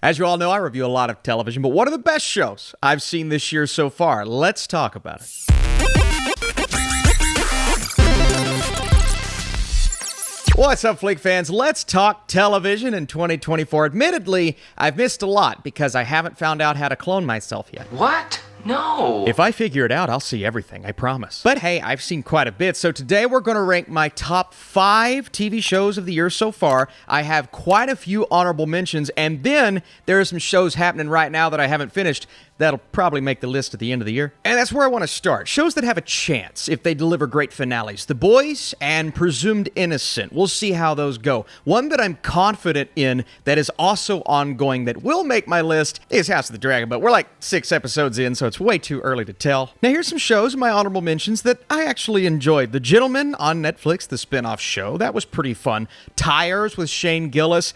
As you all know, I review a lot of television, but what are the best shows I've seen this year so far? Let's talk about it. What's up, Fleek fans? Let's talk television in 2024. Admittedly, I've missed a lot because I haven't found out how to clone myself yet. What? No. If I figure it out, I'll see everything, I promise. But hey, I've seen quite a bit, so today we're going to rank my top 5 TV shows of the year so far. I have quite a few honorable mentions, and then there are some shows happening right now that I haven't finished that'll probably make the list at the end of the year. And that's where I want to start. Shows that have a chance if they deliver great finales. The Boys and Presumed Innocent. We'll see how those go. One that I'm confident in that is also ongoing that will make my list is House of the Dragon, but we're like 6 episodes in, so it's way too early to tell. Now here's some shows, my honorable mentions, that I actually enjoyed. The Gentleman on Netflix, the spin-off show. That was pretty fun. Tires with Shane Gillis.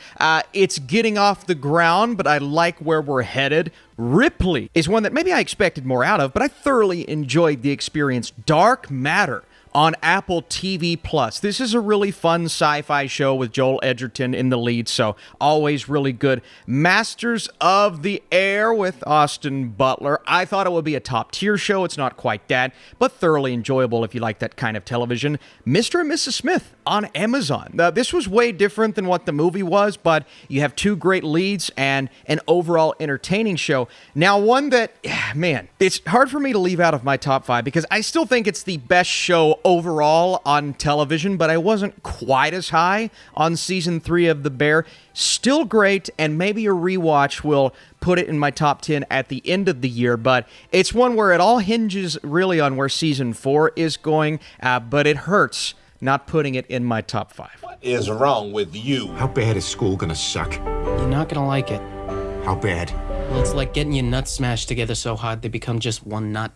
It's getting off the ground, but I like where we're headed. Ripley is one that maybe I expected more out of, but I thoroughly enjoyed the experience. Dark Matter on Apple TV+. This is a really fun sci-fi show with Joel Edgerton in the lead, so always really good. Masters of the Air with Austin Butler. I thought it would be a top-tier show. It's not quite that, but thoroughly enjoyable if you like that kind of television. Mr. and Mrs. Smith on Amazon. This was way different than what the movie was, but you have 2 great leads and an overall entertaining show. Now, one that, man, it's hard for me to leave out of my top 5 because I still think it's the best show overall on television, but I wasn't quite as high on season 3 of The Bear. Still great, and maybe a rewatch will put it in my top 10 at the end of the year, but it's one where it all hinges really on where season 4 is going, but it hurts not putting it in my top 5. What is wrong with you? How bad is school gonna suck? You're not gonna like it. How bad? Well, it's like getting your nuts smashed together so hard they become just one nut.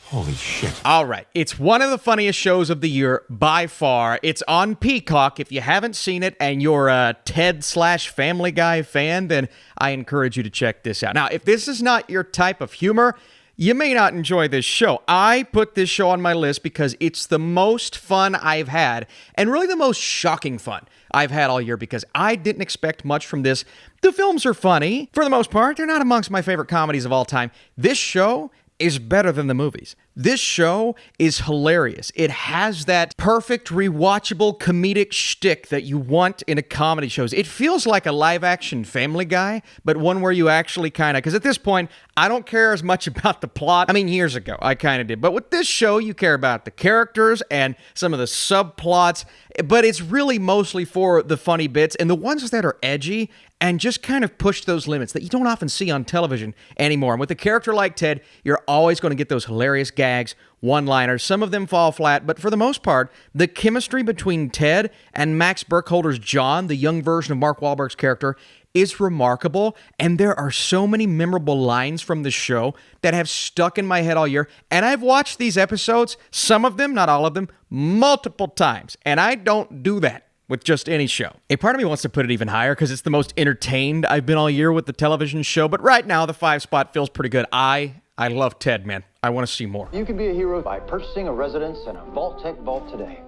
Holy shit. All right, it's one of the funniest shows of the year by far. It's on Peacock. If you haven't seen it and you're a Ted/Family Guy fan, then I encourage you to check this out. Now, if this is not your type of humor, you may not enjoy this show. I put this show on my list because it's the most fun I've had, and really the most shocking fun I've had all year because I didn't expect much from this. The films are funny. For the most part, they're not amongst my favorite comedies of all time. This show is better than the movies. This show is hilarious. It has that perfect, rewatchable comedic shtick that you want in a comedy show. It feels like a live-action Family Guy, but one where you actually kind of, because at this point, I don't care as much about the plot. I mean, years ago, I kind of did. But with this show, you care about the characters and some of the subplots, but it's really mostly for the funny bits and the ones that are edgy and just kind of push those limits that you don't often see on television anymore. And with a character like Ted, you're always going to get those hilarious gags, one-liners. Some of them fall flat, but for the most part, the chemistry between Ted and Max Burkholder's John, the young version of Mark Wahlberg's character, is remarkable, and there are so many memorable lines from the show that have stuck in my head all year, and I've watched these episodes, some of them, not all of them, multiple times, and I don't do that with just any show. A part of me wants to put it even higher because it's the most entertained I've been all year with the television show, but right now the 5 spot feels pretty good. I love Ted, man. I want to see more. You can be a hero by purchasing a residence in a Vault-Tec vault today.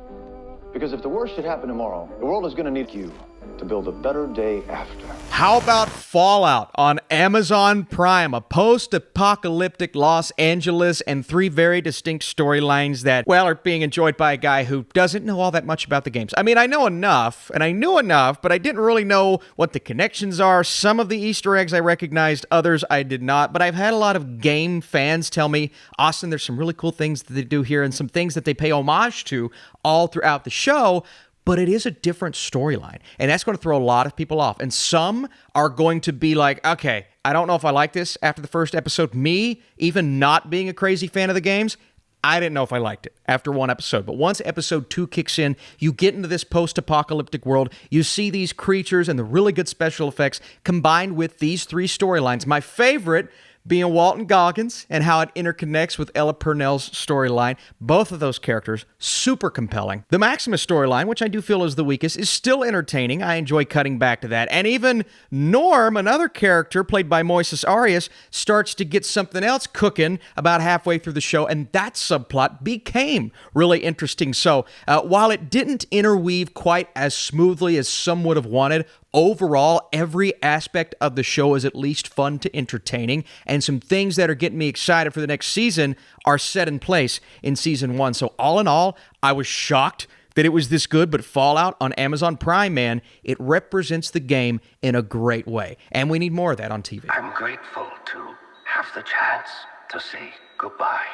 Because if the worst should happen tomorrow, the world is going to need you to build a better day after. How about Fallout on Amazon Prime? A post-apocalyptic Los Angeles and 3 very distinct storylines that, well, are being enjoyed by a guy who doesn't know all that much about the games. I mean, I know enough, and I knew enough, but I didn't really know what the connections are. Some of the Easter eggs I recognized, others I did not, but I've had a lot of game fans tell me, Austin, there's some really cool things that they do here and some things that they pay homage to all throughout the show, but it is a different storyline, and that's going to throw a lot of people off. And some are going to be like, okay, I don't know if I like this after the first episode. Me, even not being a crazy fan of the games, I didn't know if I liked it after 1 episode. But once episode 2 kicks in, you get into this post-apocalyptic world. You see these creatures and the really good special effects combined with these 3 storylines. My favorite being Walton Goggins and how it interconnects with Ella Purnell's storyline. Both of those characters, super compelling. The Maximus storyline, which I do feel is the weakest, is still entertaining. I enjoy cutting back to that. And even Norm, another character played by Moises Arias, starts to get something else cooking about halfway through the show, and that subplot became really interesting. So while it didn't interweave quite as smoothly as some would have wanted, overall, every aspect of the show is at least fun to entertaining, and some things that are getting me excited for the next season are set in place in season 1. So all in all, I was shocked that it was this good, but Fallout on Amazon Prime, man, it represents the game in a great way, and we need more of that on TV. I'm grateful to have the chance to say goodbye.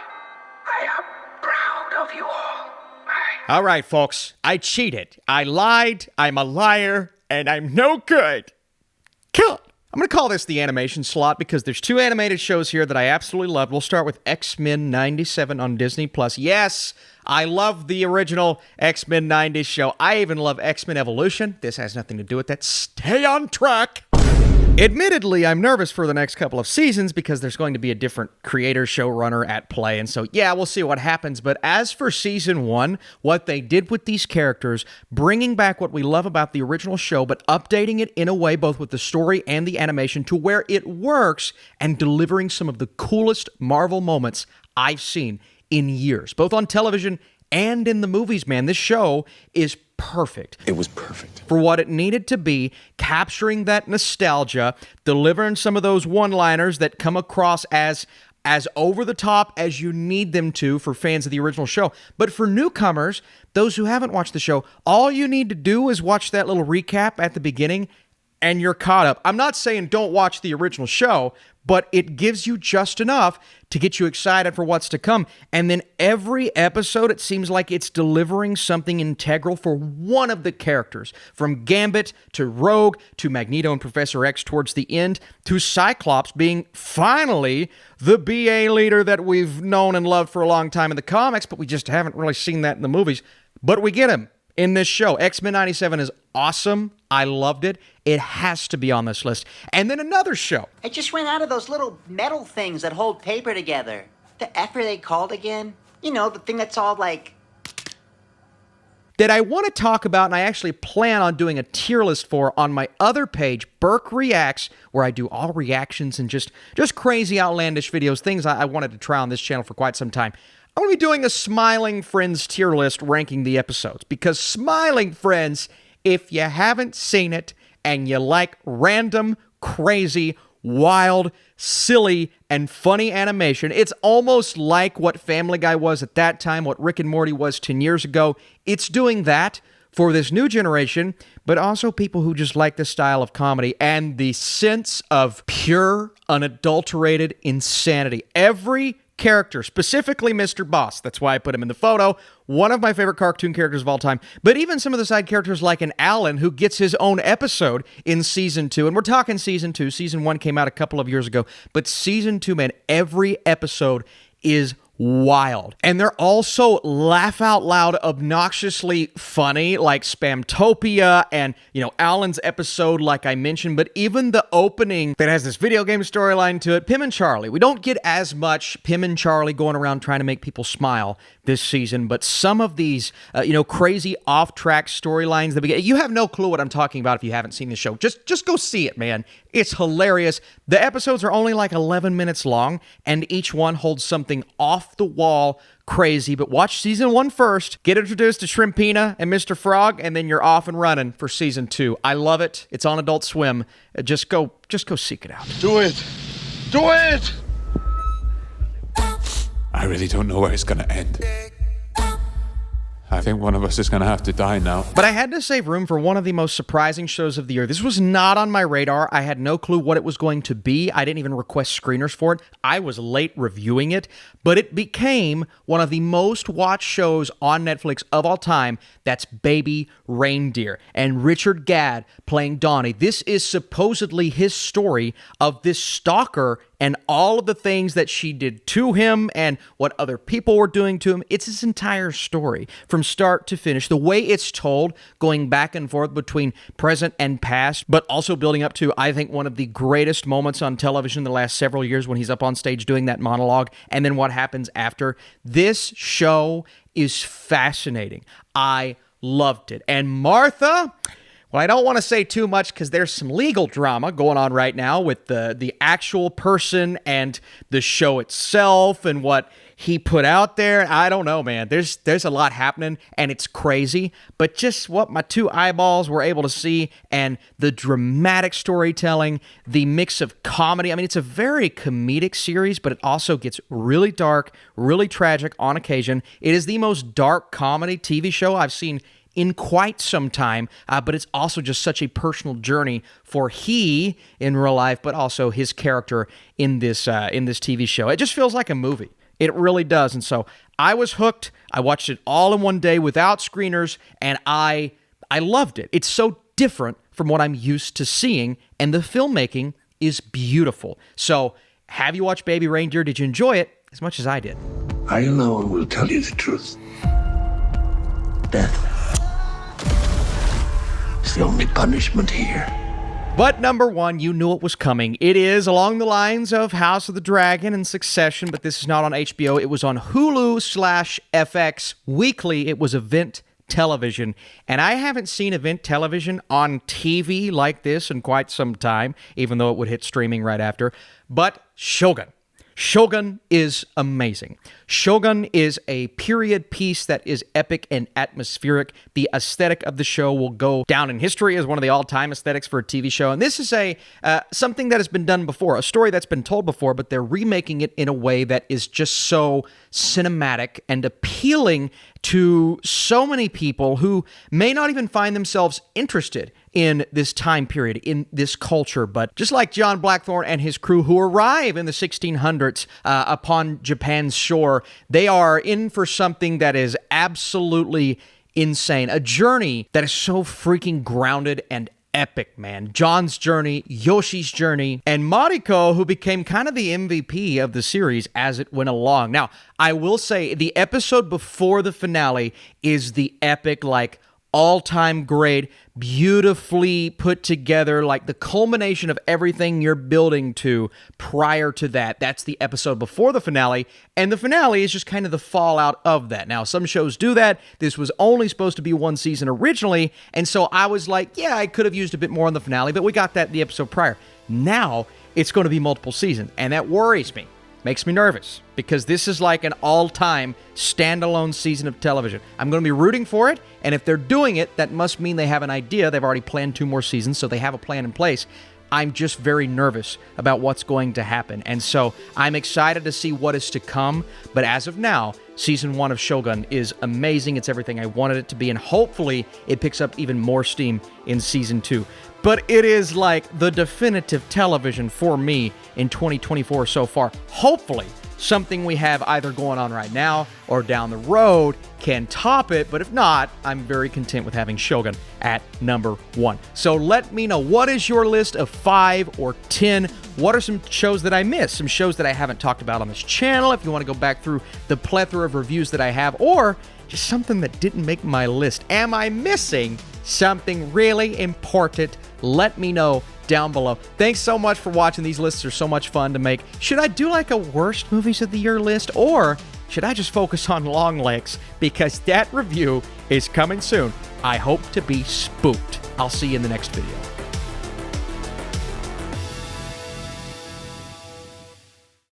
I am proud of you all. All right, folks, I cheated. I lied, I'm a liar, and I'm no good. Kill it. I'm going to call this the animation slot because there's 2 animated shows here that I absolutely loved. We'll start with X-Men 97 on Disney+. Yes, I love the original X-Men 90s show. I even love X-Men Evolution. This has nothing to do with that. Stay on track. Admittedly, I'm nervous for the next couple of seasons because there's going to be a different creator showrunner at play, and so yeah, we'll see what happens. But as for season 1, what they did with these characters, bringing back what we love about the original show, but updating it in a way both with the story and the animation to where it works, and delivering some of the coolest Marvel moments I've seen in years, both on television and in the movies, man. This show is perfect. It was perfect. For what it needed to be, capturing that nostalgia, delivering some of those one-liners that come across as over the top as you need them to for fans of the original show. But for newcomers, those who haven't watched the show, all you need to do is watch that little recap at the beginning and you're caught up. I'm not saying don't watch the original show, but it gives you just enough to get you excited for what's to come. And then every episode, it seems like it's delivering something integral for one of the characters. From Gambit to Rogue to Magneto and Professor X towards the end to Cyclops being finally the BA leader that we've known and loved for a long time in the comics, but we just haven't really seen that in the movies. But we get him in this show. X-Men 97 is awesome. I loved it. It has to be on this list. And then another show. I just ran out of those little metal things that hold paper together. The F are they called again? You know, the thing that's all like... that I want to talk about, and I actually plan on doing a tier list for on my other page, Burke Reacts, where I do all reactions and just crazy, outlandish videos, things I wanted to try on this channel for quite some time. I'm going to be doing a Smiling Friends tier list ranking the episodes, because Smiling Friends, if you haven't seen it and you like random, crazy, wild, silly, and funny animation, it's almost like what Family Guy was at that time, what Rick and Morty was 10 years ago. It's doing that for this new generation, but also people who just like this style of comedy and the sense of pure, unadulterated insanity. Every character, specifically Mr. Boss, that's why I put him in the photo, one of my favorite cartoon characters of all time, but even some of the side characters like an Alan who gets his own episode in Season 2, and we're talking Season 2, Season 1 came out a couple of years ago, but Season 2, man, every episode is wild. And they're also laugh out loud, obnoxiously funny, like Spamtopia and, Alan's episode, like I mentioned, but even the opening that has this video game storyline to it, Pim and Charlie. We don't get as much Pim and Charlie going around trying to make people smile this season, but some of these, crazy off-track storylines that we get, you have no clue what I'm talking about if you haven't seen the show. Just go see it, man. It's hilarious. The episodes are only like 11 minutes long, and each one holds something off the wall crazy. But watch Season 1 first, get introduced to Shrimpina and Mr. Frog, and then you're off and running for Season 2. I love it. It's on Adult Swim. Just go seek it out. Do it! Do it! I really don't know where it's going to end. I think one of us is going to have to die now. But I had to save room for one of the most surprising shows of the year. This was not on my radar. I had no clue what it was going to be. I didn't even request screeners for it. I was late reviewing it, but it became one of the most watched shows on Netflix of all time. That's Baby Reindeer, and Richard Gadd playing Donnie. This is supposedly his story of this stalker and all of the things that she did to him and what other people were doing to him. It's his entire story from start to finish. The way it's told, going back and forth between present and past, but also building up to, I think, one of the greatest moments on television in the last several years when he's up on stage doing that monologue, and then what happens after. This show is fascinating. I loved it. And Martha, well, I don't want to say too much because there's some legal drama going on right now with the actual person and the show itself and what he put out there. I don't know, man. There's a lot happening and it's crazy, but just what my two eyeballs were able to see and the dramatic storytelling, the mix of comedy. I mean, it's a very comedic series, but it also gets really dark, really tragic on occasion. It is the most dark comedy TV show I've seen in quite some time, but it's also just such a personal journey for he in real life, but also his character in this TV show. It just feels like a movie. It really does. And so I was hooked. I watched it all in one day without screeners, and I loved it. It's so different from what I'm used to seeing, and the filmmaking is beautiful. So have you watched Baby Reindeer? Did you enjoy it as much as I did? I alone will tell you the truth. Death is the only punishment here. But number one, you knew it was coming. It is along the lines of House of the Dragon and Succession, but this is not on HBO. It was on Hulu/FX weekly. It was Event Television. And I haven't seen Event Television on TV like this in quite some time, even though it would hit streaming right after. But Shogun. Shogun is amazing. Shogun is a period piece that is epic and atmospheric. The aesthetic of the show will go down in history as one of the all-time aesthetics for a TV show. And this is something that has been done before, a story that's been told before, but they're remaking it in a way that is just so cinematic and appealing to so many people who may not even find themselves interested in this time period, in this culture. But just like John Blackthorne and his crew who arrive in the 1600s upon Japan's shore, they are in for something that is absolutely insane. A journey that is so freaking grounded and epic, man. John's journey, Yoshi's journey, and Mariko, who became kind of the MVP of the series as it went along. Now, I will say the episode before the finale is the epic, like, all-time great, beautifully put together, like the culmination of everything you're building to prior to that. That's the episode before the finale, and the finale is just kind of the fallout of that. Now, some shows do that. This was only supposed to be one season originally, and so I was like, yeah, I could have used a bit more on the finale, but we got that in the episode prior. Now, it's going to be multiple seasons, and that worries me. Makes me nervous because this is like an all-time standalone season of television. I'm going to be rooting for it, and if they're doing it, that must mean they have an idea. They've already planned 2 more seasons, so they have a plan in place. I'm just very nervous about what's going to happen, and so I'm excited to see what is to come, but as of now, Season 1 of Shogun is amazing. It's everything I wanted it to be, and hopefully it picks up even more steam in Season 2. But it is like the definitive television for me in 2024 so far. Hopefully, something we have either going on right now or down the road can top it. But if not, I'm very content with having Shogun at number 1. So let me know, what is your list of 5 or 10? What are some shows that I missed? Some shows that I haven't talked about on this channel, if you want to go back through the plethora of reviews that I have, or just something that didn't make my list. Am I missing something really important? Let me know down below. Thanks so much for watching. These lists are so much fun to make. Should I do like a worst movies of the year list, or should I just focus on Longlegs? Because that review is coming soon. I hope to be spooked. I'll see you in the next video.